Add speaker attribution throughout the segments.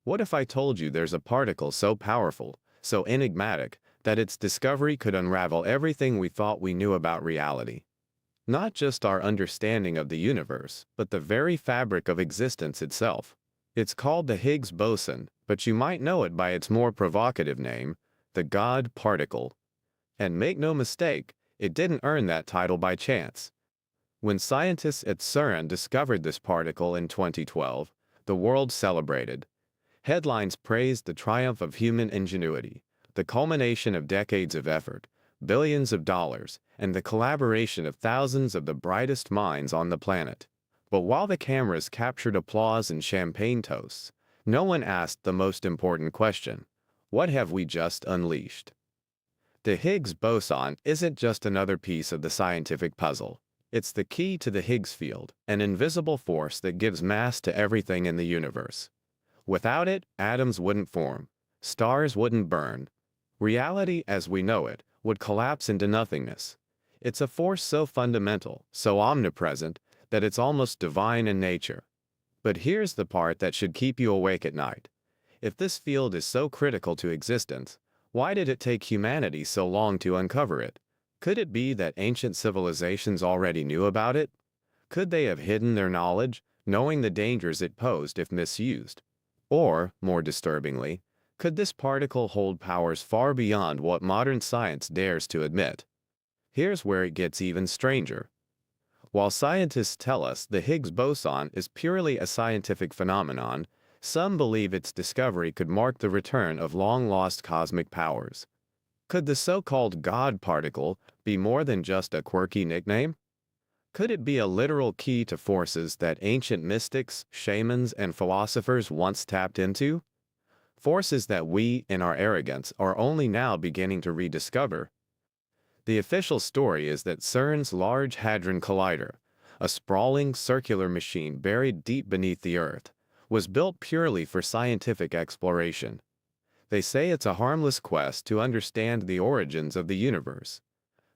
Speaker 1: What if I told you there's a particle so powerful, so enigmatic, that its discovery could unravel everything we thought we knew about reality? Not just our understanding of the universe, but the very fabric of existence itself. It's called the Higgs boson, but you might know it by its more provocative name, the God particle. And make no mistake, it didn't earn that title by chance. When scientists at CERN discovered this particle in 2012, the world celebrated. Headlines praised the triumph of human ingenuity, the culmination of decades of effort, billions of dollars, and the collaboration of thousands of the brightest minds on the planet. But while the cameras captured applause and champagne toasts, no one asked the most important question: what have we just unleashed? The Higgs boson isn't just another piece of the scientific puzzle. It's the key to the Higgs field, an invisible force that gives mass to everything in the universe. Without it, atoms wouldn't form, stars wouldn't burn. Reality as we know it would collapse into nothingness. It's a force so fundamental, so omnipresent, that it's almost divine in nature. But here's the part that should keep you awake at night. If this field is so critical to existence, why did it take humanity so long to uncover it? Could it be that ancient civilizations already knew about it? Could they have hidden their knowledge, knowing the dangers it posed if misused? Or, more disturbingly, could this particle hold powers far beyond what modern science dares to admit? Here's where it gets even stranger. While scientists tell us the Higgs boson is purely a scientific phenomenon, some believe its discovery could mark the return of long-lost cosmic powers. Could the so-called God particle be more than just a quirky nickname? Could it be a literal key to forces that ancient mystics, shamans, and philosophers once tapped into? Forces that we, in our arrogance, are only now beginning to rediscover. The official story is that CERN's Large Hadron Collider, a sprawling circular machine buried deep beneath the Earth, was built purely for scientific exploration. They say it's a harmless quest to understand the origins of the universe.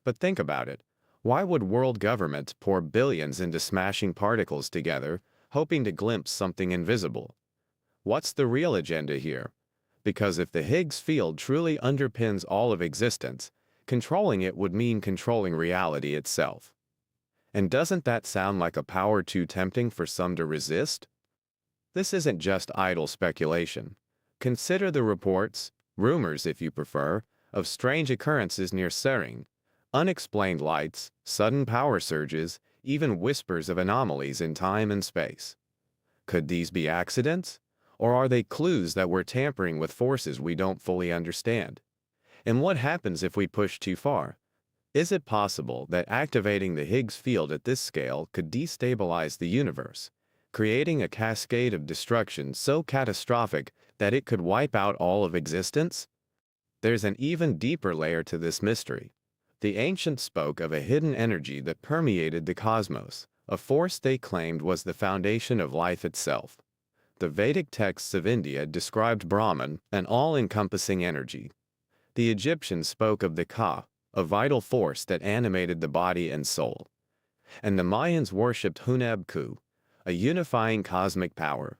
Speaker 1: But think about it. Why would world governments pour billions into smashing particles together, hoping to glimpse something invisible? What's the real agenda here? Because if the Higgs field truly underpins all of existence, controlling it would mean controlling reality itself. And doesn't that sound like a power too tempting for some to resist? This isn't just idle speculation. Consider the reports, rumors if you prefer, of strange occurrences near CERN. Unexplained lights, sudden power surges, even whispers of anomalies in time and space. Could these be accidents? Or are they clues that we're tampering with forces we don't fully understand? And what happens if we push too far? Is it possible that activating the Higgs field at this scale could destabilize the universe, creating a cascade of destruction so catastrophic that it could wipe out all of existence? There's an even deeper layer to this mystery. The ancients spoke of a hidden energy that permeated the cosmos, a force they claimed was the foundation of life itself. The Vedic texts of India described Brahman, an all-encompassing energy. The Egyptians spoke of the Ka, a vital force that animated the body and soul. And the Mayans worshipped Hunab-Ku, a unifying cosmic power.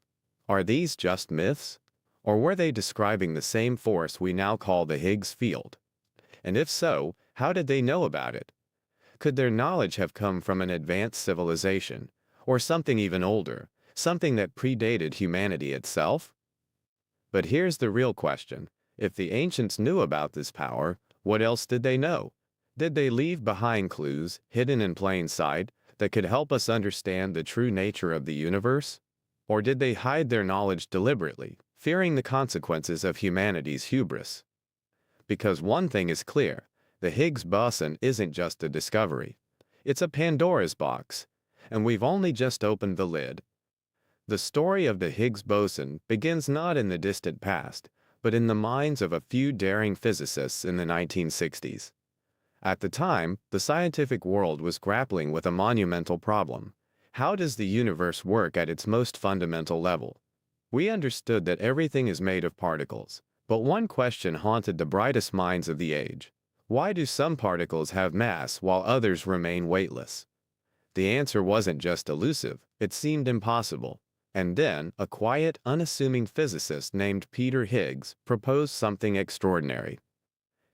Speaker 1: Are these just myths? Or were they describing the same force we now call the Higgs field? And if so, how did they know about it? Could their knowledge have come from an advanced civilization, or something even older, something that predated humanity itself? But here's the real question. If the ancients knew about this power, what else did they know? Did they leave behind clues, hidden in plain sight, that could help us understand the true nature of the universe? Or did they hide their knowledge deliberately, fearing the consequences of humanity's hubris? Because one thing is clear, the Higgs boson isn't just a discovery. It's a Pandora's box, and we've only just opened the lid. The story of the Higgs boson begins not in the distant past, but in the minds of a few daring physicists in the 1960s. At the time, the scientific world was grappling with a monumental problem. How does the universe work at its most fundamental level? We understood that everything is made of particles, but one question haunted the brightest minds of the age. Why do some particles have mass while others remain weightless? The answer wasn't just elusive, it seemed impossible. And then, a quiet, unassuming physicist named Peter Higgs proposed something extraordinary.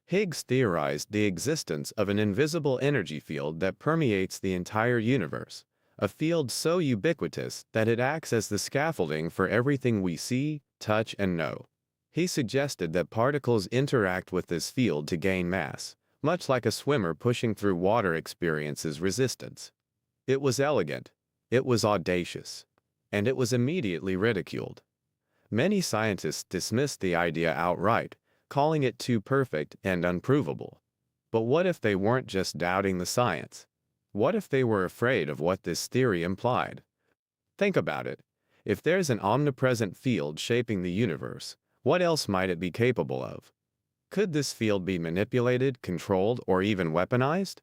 Speaker 1: Higgs theorized the existence of an invisible energy field that permeates the entire universe, a field so ubiquitous that it acts as the scaffolding for everything we see, touch, and know. He suggested that particles interact with this field to gain mass, much like a swimmer pushing through water experiences resistance. It was elegant, it was audacious, and it was immediately ridiculed. Many scientists dismissed the idea outright, calling it too perfect and unprovable. But what if they weren't just doubting the science? What if they were afraid of what this theory implied? Think about it. If there's an omnipresent field shaping the universe, what else might it be capable of? Could this field be manipulated, controlled, or even weaponized?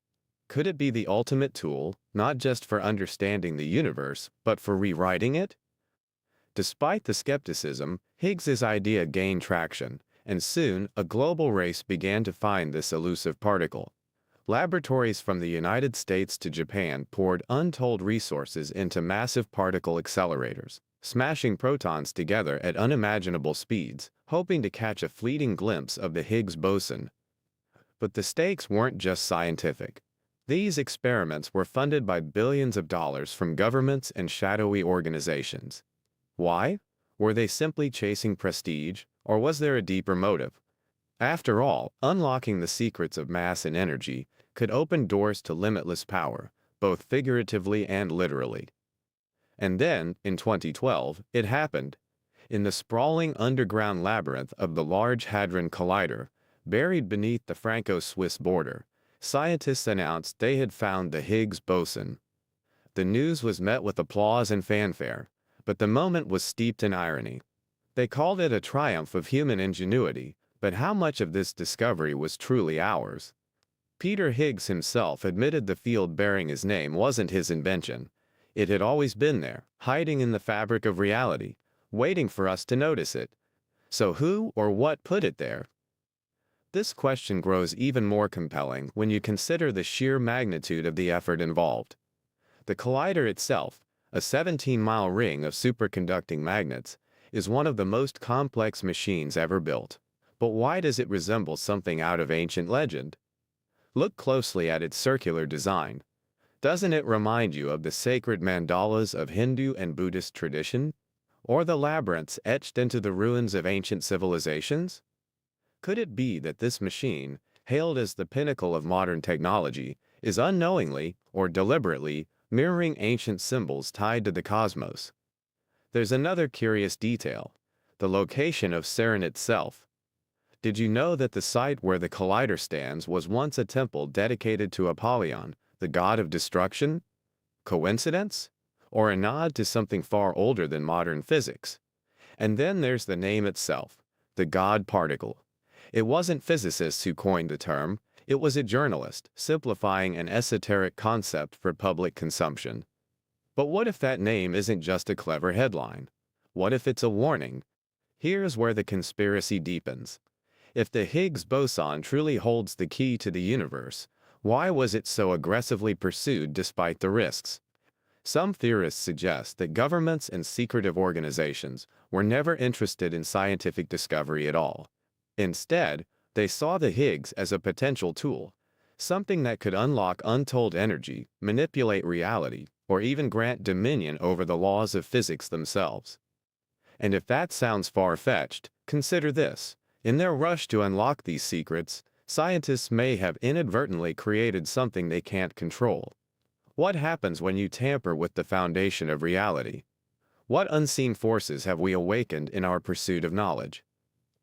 Speaker 1: Could it be the ultimate tool, not just for understanding the universe, but for rewriting it? Despite the skepticism, Higgs's idea gained traction, and soon a global race began to find this elusive particle. Laboratories from the United States to Japan poured untold resources into massive particle accelerators, smashing protons together at unimaginable speeds, hoping to catch a fleeting glimpse of the Higgs boson. But the stakes weren't just scientific. These experiments were funded by billions of dollars from governments and shadowy organizations. Why? Were they simply chasing prestige, or was there a deeper motive? After all, unlocking the secrets of mass and energy could open doors to limitless power, both figuratively and literally. And then, in 2012, it happened. In the sprawling underground labyrinth of the Large Hadron Collider, buried beneath the Franco-Swiss border, scientists announced they had found the Higgs boson. The news was met with applause and fanfare, but the moment was steeped in irony. They called it a triumph of human ingenuity, but how much of this discovery was truly ours? Peter Higgs himself admitted the field bearing his name wasn't his invention. It had always been there, hiding in the fabric of reality, waiting for us to notice it. So who or what put it there? This question grows even more compelling when you consider the sheer magnitude of the effort involved. The collider itself, a 17-mile ring of superconducting magnets, is one of the most complex machines ever built. But why does it resemble something out of ancient legend? Look closely at its circular design. Doesn't it remind you of the sacred mandalas of Hindu and Buddhist tradition? Or the labyrinths etched into the ruins of ancient civilizations? Could it be that this machine, hailed as the pinnacle of modern technology, is unknowingly, or deliberately, mirroring ancient symbols tied to the cosmos? There's another curious detail: the location of CERN itself. Did you know that the site where the collider stands was once a temple dedicated to Apollyon, the god of destruction? Coincidence? Or a nod to something far older than modern physics? And then there's the name itself, the God particle. It wasn't physicists who coined the term, it was a journalist, simplifying an esoteric concept for public consumption. But what if that name isn't just a clever headline? What if it's a warning? Here's where the conspiracy deepens. If the Higgs boson truly holds the key to the universe, why was it so aggressively pursued despite the risks? Some theorists suggest that governments and secretive organizations were never interested in scientific discovery at all. Instead, they saw the Higgs as a potential tool, something that could unlock untold energy, manipulate reality, or even grant dominion over the laws of physics themselves. And if that sounds far-fetched, consider this. In their rush to unlock these secrets, scientists may have inadvertently created something they can't control. What happens when you tamper with the foundation of reality? What unseen forces have we awakened in our pursuit of knowledge?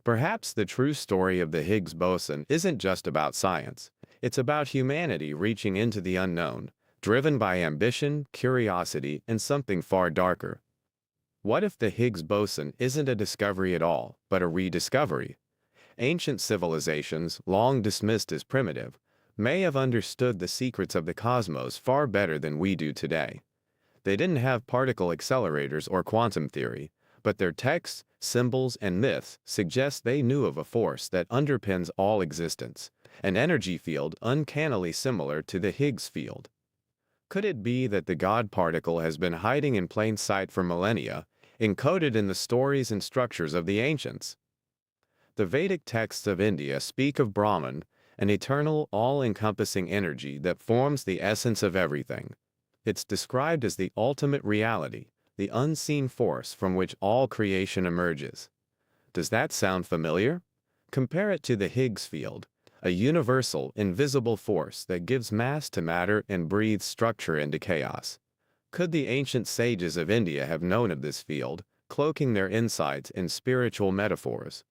Speaker 1: Perhaps the true story of the Higgs boson isn't just about science. It's about humanity reaching into the unknown, driven by ambition, curiosity, and something far darker. What if the Higgs boson isn't a discovery at all, but a rediscovery? Ancient civilizations, long dismissed as primitive, may have understood the secrets of the cosmos far better than we do today. They didn't have particle accelerators or quantum theory, but their texts, symbols, and myths suggest they knew of a force that underpins all existence, an energy field uncannily similar to the Higgs field. Could it be that the God particle has been hiding in plain sight for millennia, encoded in the stories and structures of the ancients. The Vedic texts of India speak of Brahman, an eternal, all-encompassing energy that forms the essence of everything. It's described as the ultimate reality, the unseen force from which all creation emerges. Does that sound familiar? Compare it to the Higgs field, a universal, invisible force that gives mass to matter and breathes structure into chaos. Could the ancient sages of India have known of this field, cloaking their insights in spiritual metaphors?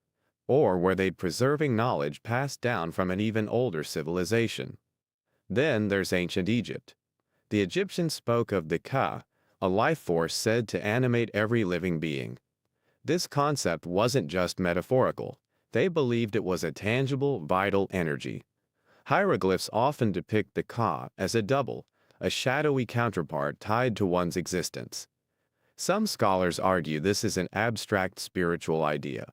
Speaker 1: Or were they preserving knowledge passed down from an even older civilization? Then there's ancient Egypt. The Egyptians spoke of the Ka, a life force said to animate every living being. This concept wasn't just metaphorical. They believed it was a tangible, vital energy. Hieroglyphs often depict the Ka as a double, a shadowy counterpart tied to one's existence. Some scholars argue this is an abstract spiritual idea.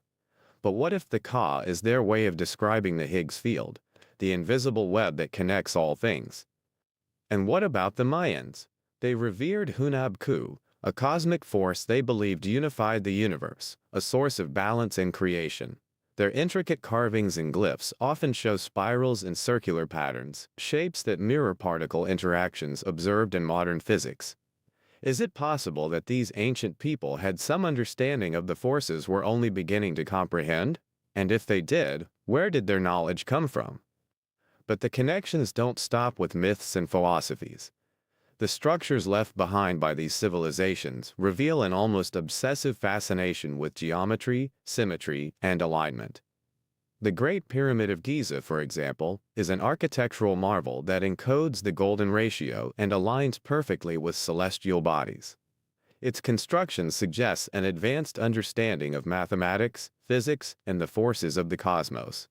Speaker 1: But what if the Ka is their way of describing the Higgs field, the invisible web that connects all things? And what about the Mayans? They revered Hunab-Ku, a cosmic force they believed unified the universe, a source of balance and creation. Their intricate carvings and glyphs often show spirals and circular patterns, shapes that mirror particle interactions observed in modern physics. Is it possible that these ancient people had some understanding of the forces we're only beginning to comprehend? And if they did, where did their knowledge come from? But the connections don't stop with myths and philosophies. The structures left behind by these civilizations reveal an almost obsessive fascination with geometry, symmetry, and alignment. The Great Pyramid of Giza, for example, is an architectural marvel that encodes the golden ratio and aligns perfectly with celestial bodies. Its construction suggests an advanced understanding of mathematics, physics, and the forces of the cosmos.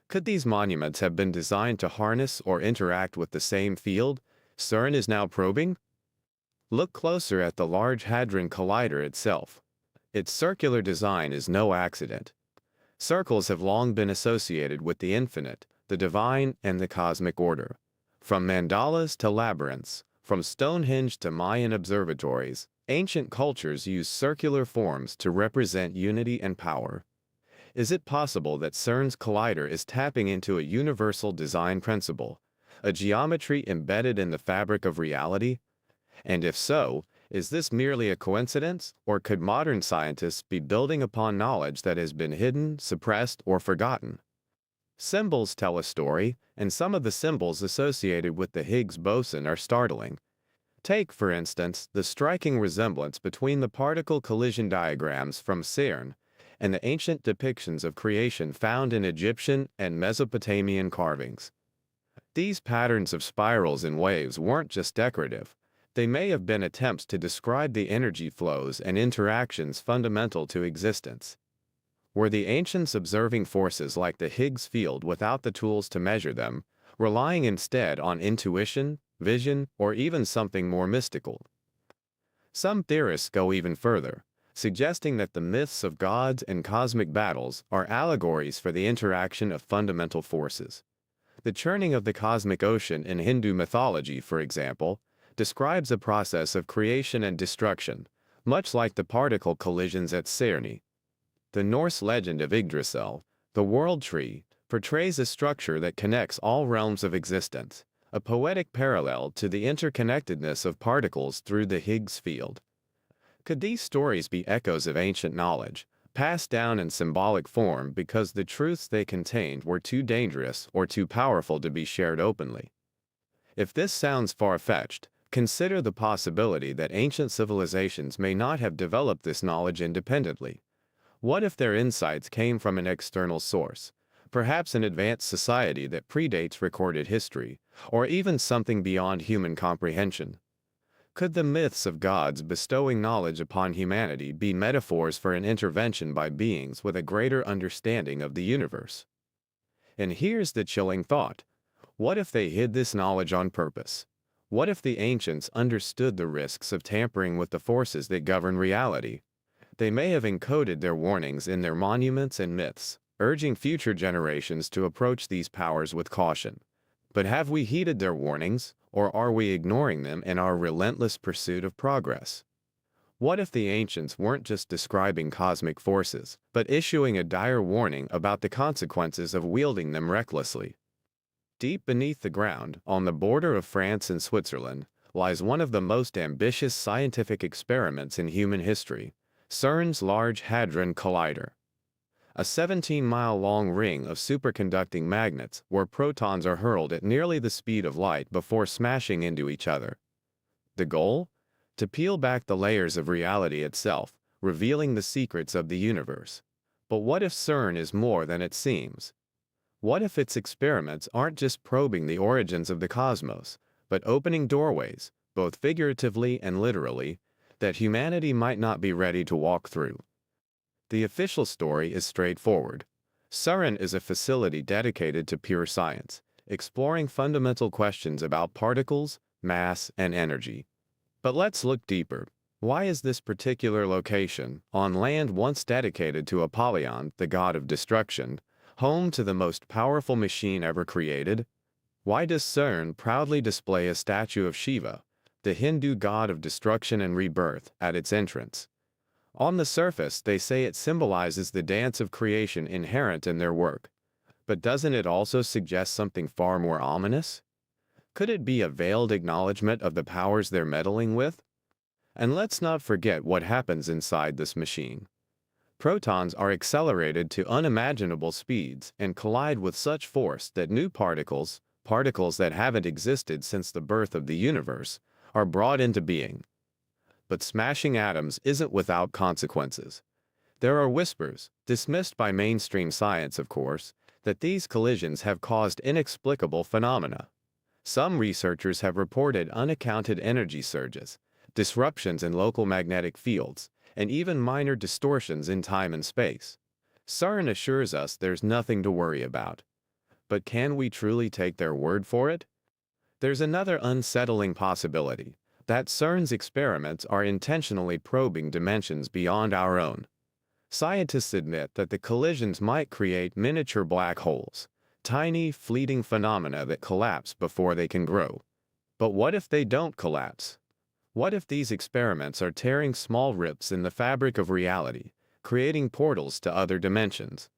Speaker 1: Could these monuments have been designed to harness or interact with the same field CERN is now probing? Look closer at the Large Hadron Collider itself. Its circular design is no accident. Circles have long been associated with the infinite, the divine, and the cosmic order. From mandalas to labyrinths, from Stonehenge to Mayan observatories, ancient cultures used circular forms to represent unity and power. Is it possible that CERN's collider is tapping into a universal design principle, a geometry embedded in the fabric of reality? And if so, is this merely a coincidence, or could modern scientists be building upon knowledge that has been hidden, suppressed, or forgotten? Symbols tell a story, and some of the symbols associated with the Higgs boson are startling. Take, for instance, the striking resemblance between the particle collision diagrams from CERN and the ancient depictions of creation found in Egyptian and Mesopotamian carvings. These patterns of spirals and waves weren't just decorative. They may have been attempts to describe the energy flows and interactions fundamental to existence. Were the ancients observing forces like the Higgs field without the tools to measure them, relying instead on intuition, vision, or even something more mystical? Some theorists go even further, suggesting that the myths of gods and cosmic battles are allegories for the interaction of fundamental forces. The churning of the cosmic ocean in Hindu mythology, for example, describes a process of creation and destruction, much like the particle collisions at CERN. The Norse legend of Yggdrasil, the world tree, portrays a structure that connects all realms of existence, a poetic parallel to the interconnectedness of particles through the Higgs field. Could these stories be echoes of ancient knowledge, passed down in symbolic form because the truths they contained were too dangerous or too powerful to be shared openly? If this sounds far-fetched, consider the possibility that ancient civilizations may not have developed this knowledge independently. What if their insights came from an external source, perhaps an advanced society that predates recorded history, or even something beyond human comprehension? Could the myths of gods bestowing knowledge upon humanity be metaphors for an intervention by beings with a greater understanding of the universe? And here's the chilling thought. What if they hid this knowledge on purpose? What if the ancients understood the risks of tampering with the forces that govern reality? They may have encoded their warnings in their monuments and myths, urging future generations to approach these powers with caution. But have we heeded their warnings, or are we ignoring them in our relentless pursuit of progress? What if the ancients weren't just describing cosmic forces, but issuing a dire warning about the consequences of wielding them recklessly? Deep beneath the ground, on the border of France and Switzerland, lies one of the most ambitious scientific experiments in human history, CERN's Large Hadron Collider. A 17-mile-long ring of superconducting magnets where protons are hurled at nearly the speed of light before smashing into each other. The goal? To peel back the layers of reality itself, revealing the secrets of the universe. But what if CERN is more than it seems? What if its experiments aren't just probing the origins of the cosmos, but opening doorways, both figuratively and literally, that humanity might not be ready to walk through? The official story is straightforward. CERN is a facility dedicated to pure science, exploring fundamental questions about particles, mass, and energy. But let's look deeper. Why is this particular location, on land once dedicated to Apollyon, the god of destruction, home to the most powerful machine ever created? Why does CERN proudly display a statue of Shiva, the Hindu god of destruction and rebirth, at its entrance? On the surface, they say it symbolizes the dance of creation inherent in their work. But doesn't it also suggest something far more ominous? Could it be a veiled acknowledgement of the powers they're meddling with? And let's not forget what happens inside this machine. Protons are accelerated to unimaginable speeds and collide with such force that new particles, particles that haven't existed since the birth of the universe, are brought into being. But smashing atoms isn't without consequences. There are whispers, dismissed by mainstream science of course, that these collisions have caused inexplicable phenomena. Some researchers have reported unaccounted energy surges, disruptions in local magnetic fields, and even minor distortions in time and space. CERN assures us there's nothing to worry about. But can we truly take their word for it? There's another unsettling possibility, that CERN's experiments are intentionally probing dimensions beyond our own. Scientists admit that the collisions might create miniature black holes, tiny, fleeting phenomena that collapse before they can grow. But what if they don't collapse? What if these experiments are tearing small rips in the fabric of reality, creating portals to other dimensions?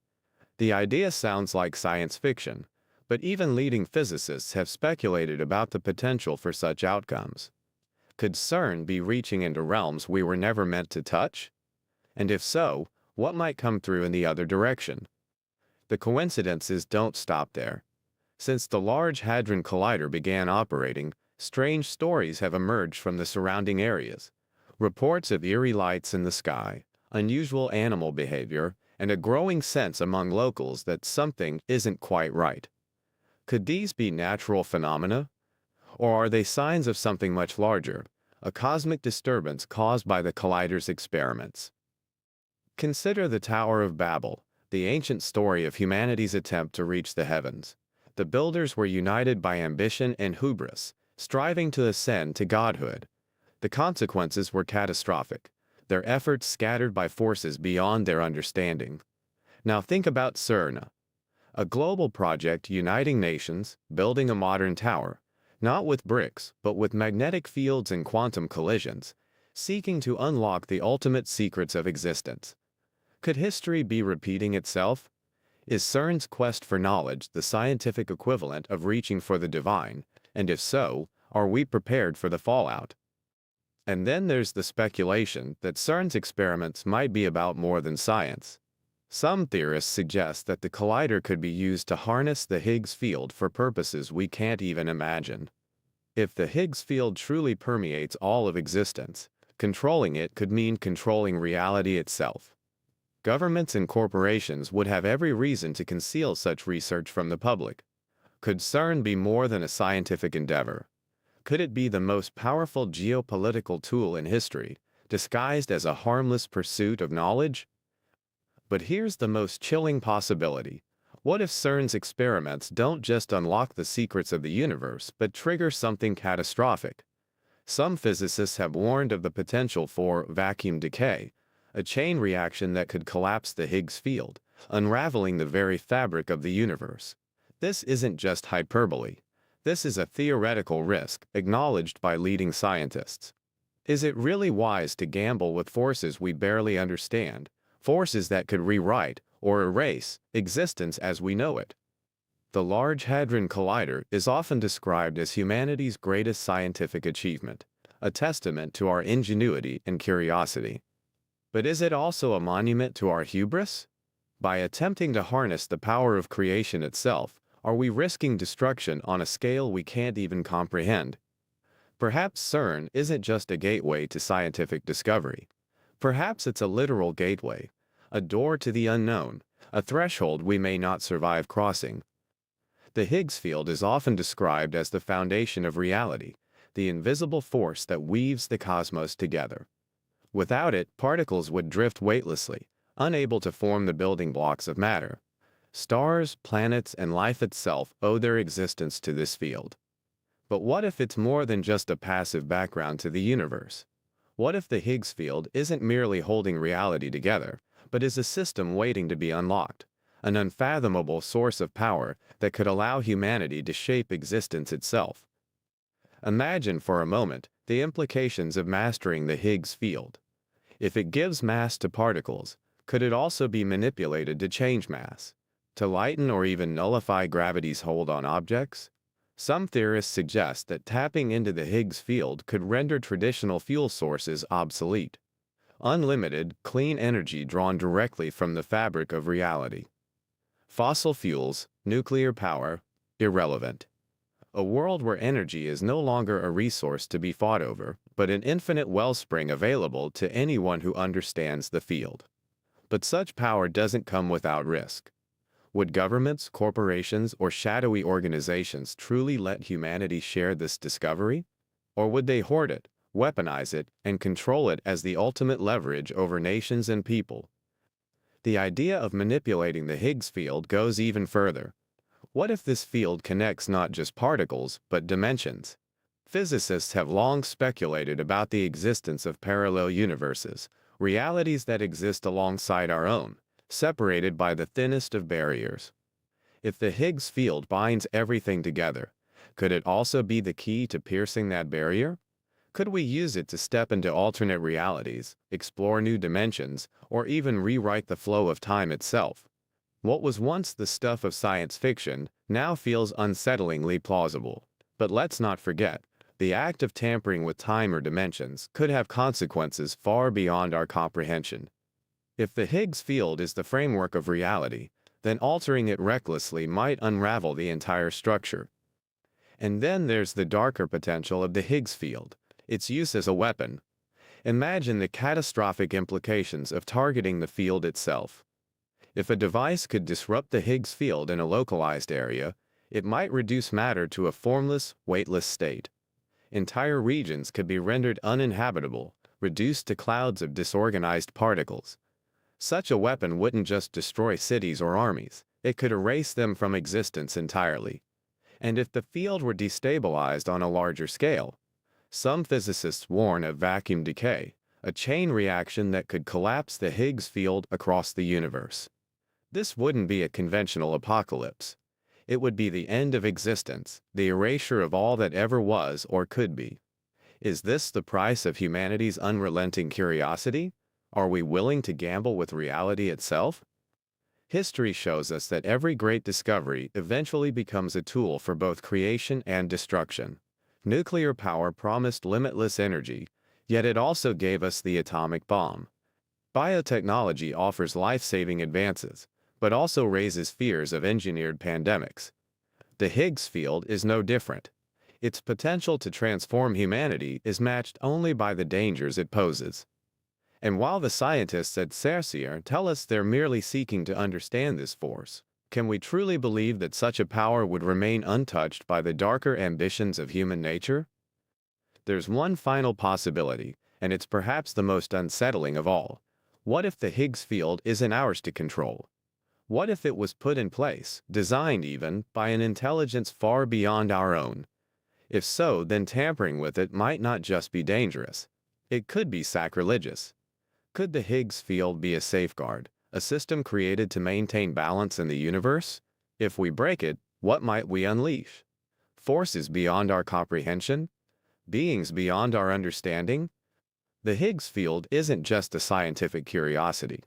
Speaker 1: The idea sounds like science fiction, but even leading physicists have speculated about the potential for such outcomes. Could CERN be reaching into realms we were never meant to touch? And if so, what might come through in the other direction? The coincidences don't stop there. Since the Large Hadron Collider began operating, strange stories have emerged from the surrounding areas. Reports of eerie lights in the sky, unusual animal behavior, and a growing sense among locals that something isn't quite right. Could these be natural phenomena? Or are they signs of something much larger, a cosmic disturbance caused by the collider's experiments? Consider the Tower of Babel, the ancient story of humanity's attempt to reach the heavens. The builders were united by ambition and hubris, striving to ascend to godhood. The consequences were catastrophic, their efforts scattered by forces beyond their understanding. Now think about CERN, a global project uniting nations, building a modern tower, not with bricks, but with magnetic fields and quantum collisions, seeking to unlock the ultimate secrets of existence. Could history be repeating itself? Is CERN's quest for knowledge the scientific equivalent of reaching for the divine, and if so, are we prepared for the fallout? And then there's the speculation that CERN's experiments might be about more than science. Some theorists suggest that the collider could be used to harness the Higgs field for purposes we can't even imagine. If the Higgs field truly permeates all of existence, controlling it could mean controlling reality itself. Governments and corporations would have every reason to conceal such research from the public. Could CERN be more than a scientific endeavor? Could it be the most powerful geopolitical tool in history, disguised as a harmless pursuit of knowledge? But here's the most chilling possibility. What if CERN's experiments don't just unlock the secrets of the universe, but trigger something catastrophic? Some physicists have warned of the potential for vacuum decay, a chain reaction that could collapse the Higgs field, unraveling the very fabric of the universe. This isn't just hyperbole. This is a theoretical risk acknowledged by leading scientists. Is it really wise to gamble with forces we barely understand, forces that could rewrite or erase existence as we know it? The Large Hadron Collider is often described as humanity's greatest scientific achievement, a testament to our ingenuity and curiosity. But is it also a monument to our hubris? By attempting to harness the power of creation itself, are we risking destruction on a scale we can't even comprehend? Perhaps CERN isn't just a gateway to scientific discovery. Perhaps it's a literal gateway, a door to the unknown, a threshold we may not survive crossing. The Higgs field is often described as the foundation of reality, the invisible force that weaves the cosmos together. Without it, particles would drift weightlessly, unable to form the building blocks of matter. Stars, planets, and life itself owe their existence to this field. But what if it's more than just a passive background to the universe? What if the Higgs field isn't merely holding reality together, but is a system waiting to be unlocked, an unfathomable source of power that could allow humanity to shape existence itself? Imagine for a moment the implications of mastering the Higgs field. If it gives mass to particles, could it also be manipulated to change mass, to lighten or even nullify gravity's hold on objects? Some theorists suggest that tapping into the Higgs field could render traditional fuel sources obsolete. Unlimited, clean energy drawn directly from the fabric of reality. Fossil fuels, nuclear power, irrelevant. A world where energy is no longer a resource to be fought over, but an infinite wellspring available to anyone who understands the field. But such power doesn't come without risk. Would governments, corporations, or shadowy organizations truly let humanity share this discovery? Or would they hoard it, weaponize it, and control it as the ultimate leverage over nations and people? The idea of manipulating the Higgs field goes even further. What if this field connects not just particles, but dimensions? Physicists have long speculated about the existence of parallel universes, realities that exist alongside our own, separated by the thinnest of barriers. If the Higgs field binds everything together, could it also be the key to piercing that barrier? Could we use it to step into alternate realities, explore new dimensions, or even rewrite the flow of time itself? What was once the stuff of science fiction now feels unsettlingly plausible. But let's not forget, the act of tampering with time or dimensions could have consequences far beyond our comprehension. If the Higgs field is the framework of reality, then altering it recklessly might unravel the entire structure. And then there's the darker potential of the Higgs field, its use as a weapon. Imagine the catastrophic implications of targeting the field itself. If a device could disrupt the Higgs field in a localized area, it might reduce matter to a formless, weightless state. Entire regions could be rendered uninhabitable, reduced to clouds of disorganized particles. Such a weapon wouldn't just destroy cities or armies, it could erase them from existence entirely. And if the field were destabilized on a larger scale, some physicists warn of vacuum decay, a chain reaction that could collapse the Higgs field across the universe. This wouldn't be a conventional apocalypse. It would be the end of existence, the erasure of all that ever was or could be. Is this the price of humanity's unrelenting curiosity? Are we willing to gamble with reality itself? History shows us that every great discovery eventually becomes a tool for both creation and destruction. Nuclear power promised limitless energy, yet it also gave us the atomic bomb. Biotechnology offers life-saving advances, but also raises fears of engineered pandemics. The Higgs field is no different. Its potential to transform humanity is matched only by the dangers it poses. And while the scientists at CERN tell us they're merely seeking to understand this force, can we truly believe that such a power would remain untouched by the darker ambitions of human nature? There's one final possibility, and it's perhaps the most unsettling of all. What if the Higgs field isn't ours to control? What if it was put in place, designed even, by an intelligence far beyond our own? If so, then tampering with it might not just be dangerous. It could be sacrilegious. Could the Higgs field be a safeguard, a system created to maintain balance in the universe? If we break it, what might we unleash? Forces beyond our comprehension? Beings beyond our understanding? The Higgs field isn't just a scientific curiosity.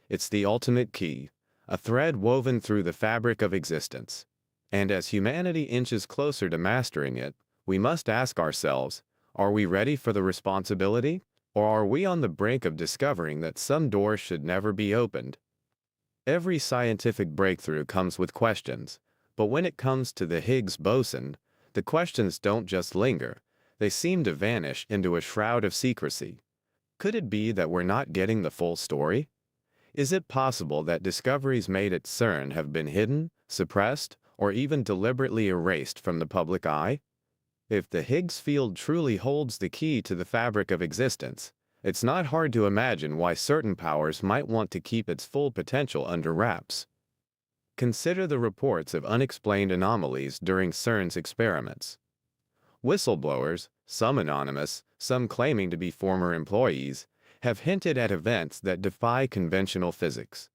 Speaker 1: It's the ultimate key, a thread woven through the fabric of existence. And as humanity inches closer to mastering it, we must ask ourselves, are we ready for the responsibility? Or are we on the brink of discovering that some doors should never be opened? Every scientific breakthrough comes with questions, but when it comes to the Higgs boson, the questions don't just linger, they seem to vanish into a shroud of secrecy. Could it be that we're not getting the full story? Is it possible that discoveries made at CERN have been hidden, suppressed, or even deliberately erased from the public eye? If the Higgs field truly holds the key to the fabric of existence, it's not hard to imagine why certain powers might want to keep its full potential under wraps. Consider the reports of unexplained anomalies during CERN's experiments. Whistleblowers, some anonymous, some claiming to be former employees, have hinted at events that defy conventional physics.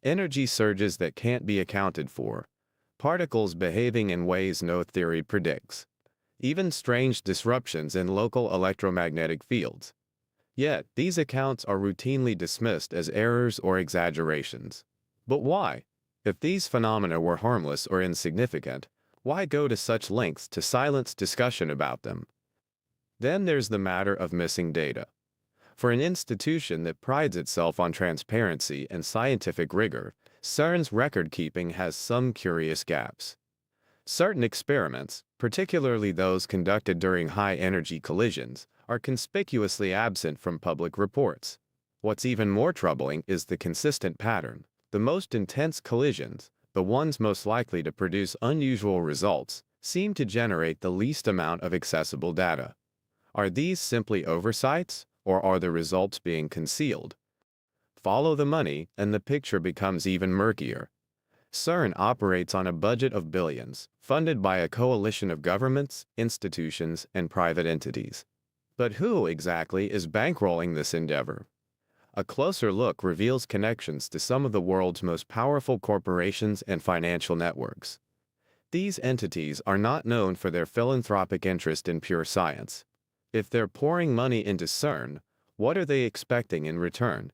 Speaker 1: Energy surges that can't be accounted for, particles behaving in ways no theory predicts, even strange disruptions in local electromagnetic fields. Yet, these accounts are routinely dismissed as errors or exaggerations. But why? If these phenomena were harmless or insignificant, why go to such lengths to silence discussion about them? Then there's the matter of missing data. For an institution that prides itself on transparency and scientific rigor, CERN's record-keeping has some curious gaps. Certain experiments, particularly those conducted during high-energy collisions, are conspicuously absent from public reports. What's even more troubling is the consistent pattern. The most intense collisions, the ones most likely to produce unusual results, seem to generate the least amount of accessible data. Are these simply oversights, or are the results being concealed? Follow the money, and the picture becomes even murkier. CERN operates on a budget of billions, funded by a coalition of governments, institutions, and private entities. But who exactly is bankrolling this endeavor? A closer look reveals connections to some of the world's most powerful corporations and financial networks. These entities are not known for their philanthropic interest in pure science. If they're pouring money into CERN, what are they expecting in return?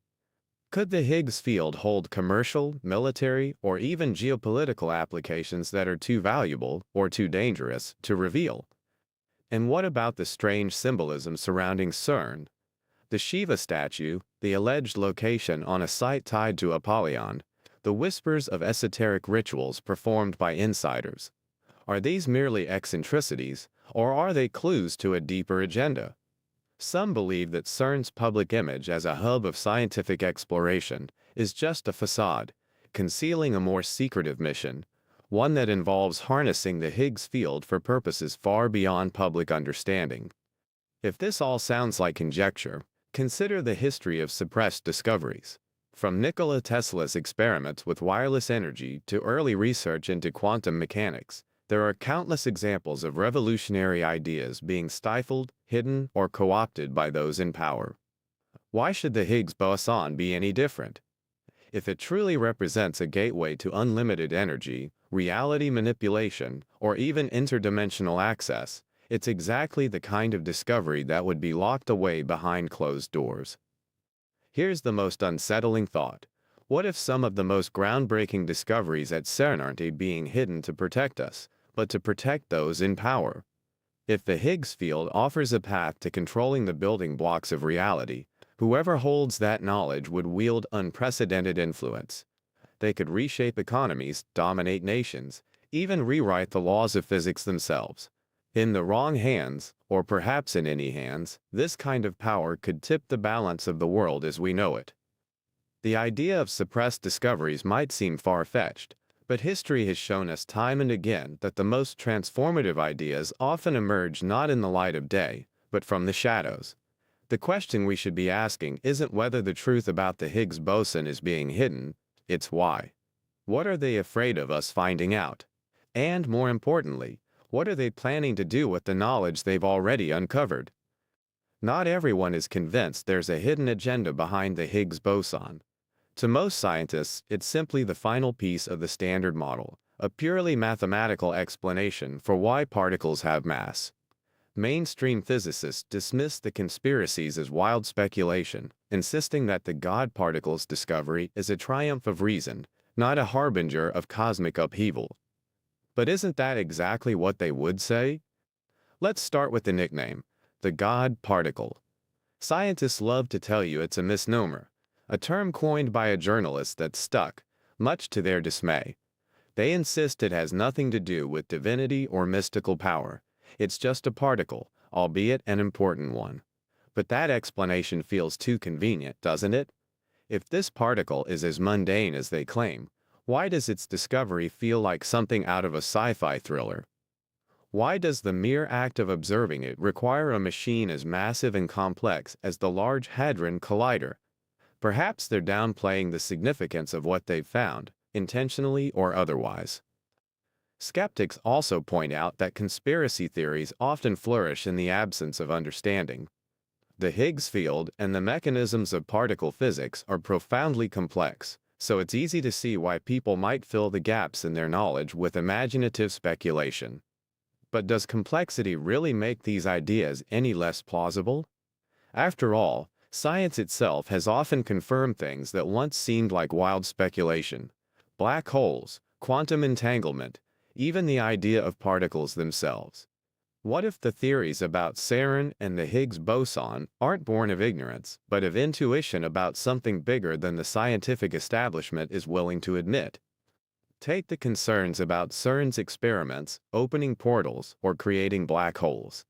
Speaker 1: Could the Higgs field hold commercial, military, or even geopolitical applications that are too valuable or too dangerous to reveal? And what about the strange symbolism surrounding CERN? The Shiva statue, the alleged location on a site tied to Apollyon, the whispers of esoteric rituals performed by insiders. Are these merely eccentricities, or are they clues to a deeper agenda? Some believe that CERN's public image as a hub of scientific exploration is just a facade, concealing a more secretive mission, one that involves harnessing the Higgs field for purposes far beyond public understanding. If this all sounds like conjecture, consider the history of suppressed discoveries. From Nikola Tesla's experiments with wireless energy to early research into quantum mechanics, there are countless examples of revolutionary ideas being stifled, hidden, or co-opted by those in power. Why should the Higgs boson be any different? If it truly represents a gateway to unlimited energy, reality manipulation, or even interdimensional access, it's exactly the kind of discovery that would be locked away behind closed doors. Here's the most unsettling thought. What if some of the most groundbreaking discoveries at CERN aren't being hidden to protect us, but to protect those in power? If the Higgs field offers a path to controlling the building blocks of reality, whoever holds that knowledge would wield unprecedented influence. They could reshape economies, dominate nations, even rewrite the laws of physics themselves. In the wrong hands, or perhaps in any hands, this kind of power could tip the balance of the world as we know it. The idea of suppressed discoveries might seem far-fetched, but history has shown us time and again that the most transformative ideas often emerge not in the light of day, but from the shadows. The question we should be asking isn't whether the truth about the Higgs boson is being hidden, it's why. What are they afraid of us finding out? And more importantly, what are they planning to do with the knowledge they've already uncovered? Not everyone is convinced there's a hidden agenda behind the Higgs boson. To most scientists, it's simply the final piece of the Standard Model, a purely mathematical explanation for why particles have mass. Mainstream physicists dismiss the conspiracies as wild speculation, insisting that the God particles discovery is a triumph of reason, not a harbinger of cosmic upheaval. But isn't that exactly what they would say? Let's start with the nickname, the God particle. Scientists love to tell you it's a misnomer, a term coined by a journalist that stuck, much to their dismay. They insist it has nothing to do with divinity or mystical power. It's just a particle, albeit an important one. But that explanation feels too convenient, doesn't it? If this particle is as mundane as they claim, why does its discovery feel like something out of a sci-fi thriller? Why does the mere act of observing it require a machine as massive and complex as the Large Hadron Collider? Perhaps they're downplaying the significance of what they've found, intentionally or otherwise. Skeptics also point out that conspiracy theories often flourish in the absence of understanding. The Higgs field and the mechanisms of particle physics are profoundly complex, so it's easy to see why people might fill the gaps in their knowledge with imaginative speculation. But does complexity really make these ideas any less plausible? After all, science itself has often confirmed things that once seemed like wild speculation. Black holes, quantum entanglement, even the idea of particles themselves. What if the theories about CERN and the Higgs boson aren't born of ignorance, but of intuition about something bigger than the scientific establishment is willing to admit? Take the concerns about CERN's experiments, opening portals, or creating black holes.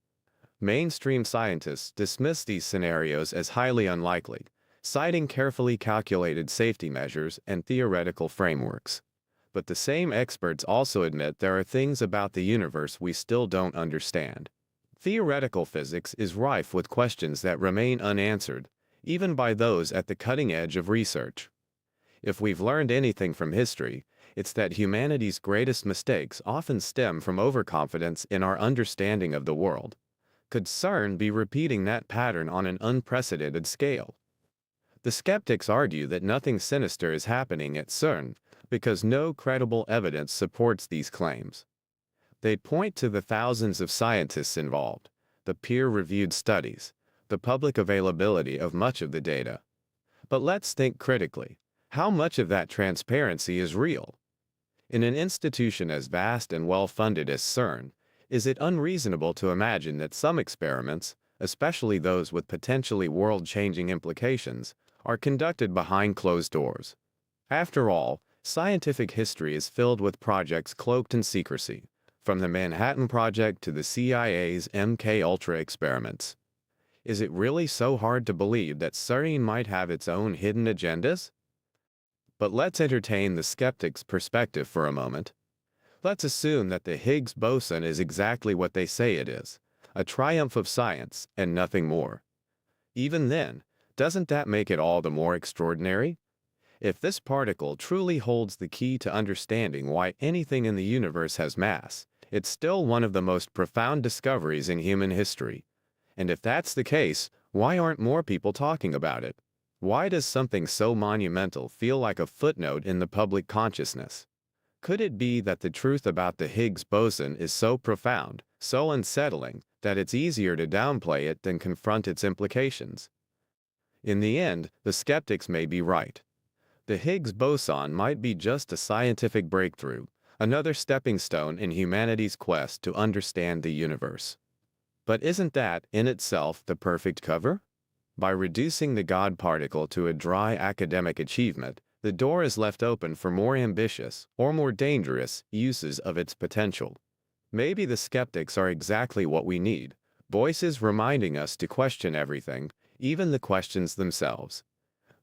Speaker 1: Mainstream scientists dismiss these scenarios as highly unlikely, citing carefully calculated safety measures and theoretical frameworks. But the same experts also admit there are things about the universe we still don't understand. Theoretical physics is rife with questions that remain unanswered, even by those at the cutting edge of research. If we've learned anything from history, it's that humanity's greatest mistakes often stem from overconfidence in our understanding of the world. Could CERN be repeating that pattern on an unprecedented scale? The skeptics argue that nothing sinister is happening at CERN, because no credible evidence supports these claims. They point to the thousands of scientists involved, the peer-reviewed studies, the public availability of much of the data. But let's think critically. How much of that transparency is real? In an institution as vast and well-funded as CERN, is it unreasonable to imagine that some experiments, especially those with potentially world-changing implications, are conducted behind closed doors? After all, scientific history is filled with projects cloaked in secrecy, from the Manhattan Project to the CIA's MK-Ultra experiments. Is it really so hard to believe that CERN might have its own hidden agendas? But let's entertain the skeptic's perspective for a moment. Let's assume that the Higgs boson is exactly what they say it is, a triumph of science and nothing more. Even then, doesn't that make it all the more extraordinary? If this particle truly holds the key to understanding why anything in the universe has mass, it's still one of the most profound discoveries in human history. And if that's the case, why aren't more people talking about it? Why does something so monumental feel like a footnote in the public consciousness? Could it be that the truth about the Higgs boson is so profound, so unsettling, that it's easier to downplay it than confront its implications? In the end, the skeptics may be right. The Higgs boson might be just a scientific breakthrough, another stepping stone in humanity's quest to understand the universe. But isn't that, in itself, the perfect cover? By reducing the God particle to a dry academic achievement, the door is left open for more ambitious, or more dangerous, uses of its potential. Maybe the skeptics are exactly what we need, voices reminding us to question everything, even the questions themselves.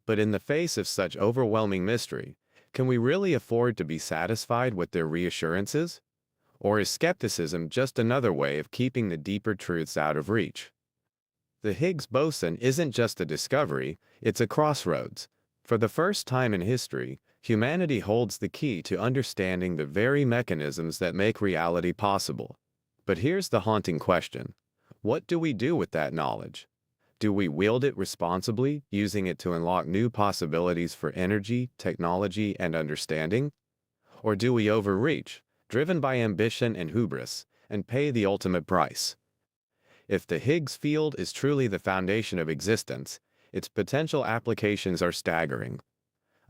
Speaker 1: But in the face of such overwhelming mystery, can we really afford to be satisfied with their reassurances? Or is skepticism just another way of keeping the deeper truths out of reach? The Higgs boson isn't just a discovery, it's a crossroads. For the first time in history, humanity holds the key to understanding the very mechanisms that make reality possible. But here's the haunting question. What do we do with that knowledge? Do we wield it responsibly, using it to unlock new possibilities for energy, technology, and understanding? Or do we overreach, driven by ambition and hubris, and pay the ultimate price? If the Higgs field is truly the foundation of existence, its potential applications are staggering.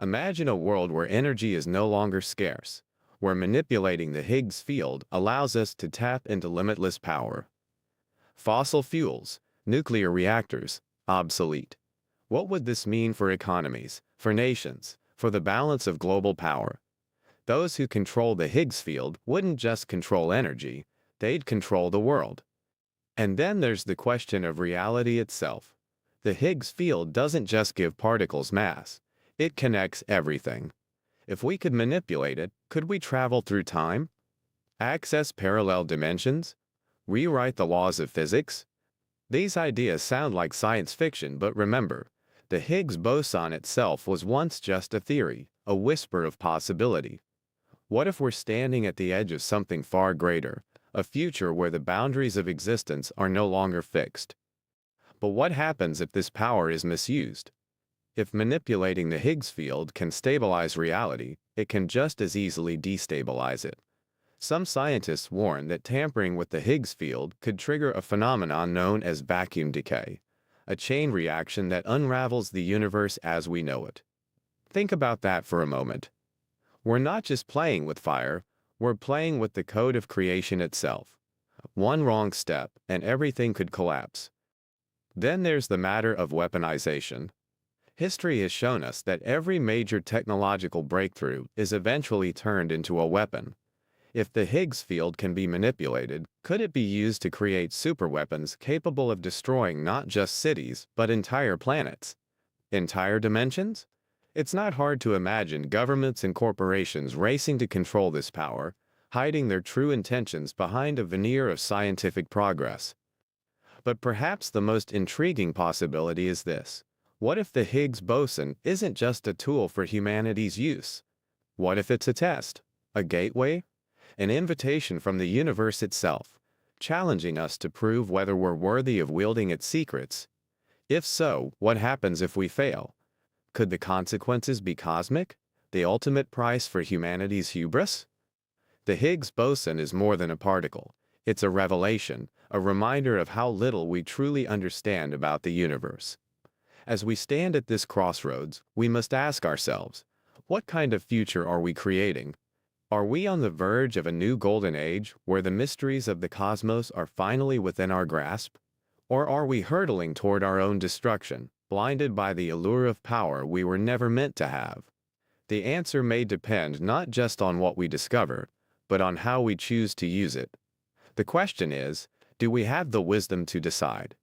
Speaker 1: Imagine a world where energy is no longer scarce, where manipulating the Higgs field allows us to tap into limitless power. Fossil fuels, nuclear reactors, obsolete. What would this mean for economies, for nations, for the balance of global power? Those who control the Higgs field wouldn't just control energy, they'd control the world. And then there's the question of reality itself. The Higgs field doesn't just give particles mass, it connects everything. If we could manipulate it, could we travel through time? Access parallel dimensions? Rewrite the laws of physics? These ideas sound like science fiction, but remember, the Higgs boson itself was once just a theory, a whisper of possibility. What if we're standing at the edge of something far greater, a future where the boundaries of existence are no longer fixed? But what happens if this power is misused? If manipulating the Higgs field can stabilize reality, it can just as easily destabilize it. Some scientists warn that tampering with the Higgs field could trigger a phenomenon known as vacuum decay, a chain reaction that unravels the universe as we know it. Think about that for a moment. We're not just playing with fire, we're playing with the code of creation itself. One wrong step, and everything could collapse. Then there's the matter of weaponization. History has shown us that every major technological breakthrough is eventually turned into a weapon. If the Higgs field can be manipulated, could it be used to create superweapons capable of destroying not just cities, but entire planets? Entire dimensions? It's not hard to imagine governments and corporations racing to control this power, hiding their true intentions behind a veneer of scientific progress. But perhaps the most intriguing possibility is this. What if the Higgs boson isn't just a tool for humanity's use? What if it's a test, a gateway, an invitation from the universe itself, challenging us to prove whether we're worthy of wielding its secrets? If so, what happens if we fail? Could the consequences be cosmic, the ultimate price for humanity's hubris? The Higgs boson is more than a particle. It's a revelation, a reminder of how little we truly understand about the universe. As we stand at this crossroads, we must ask ourselves, what kind of future are we creating? Are we on the verge of a new golden age where the mysteries of the cosmos are finally within our grasp? Or are we hurtling toward our own destruction, blinded by the allure of power we were never meant to have? The answer may depend not just on what we discover, but on how we choose to use it. The question is, do we have the wisdom to decide?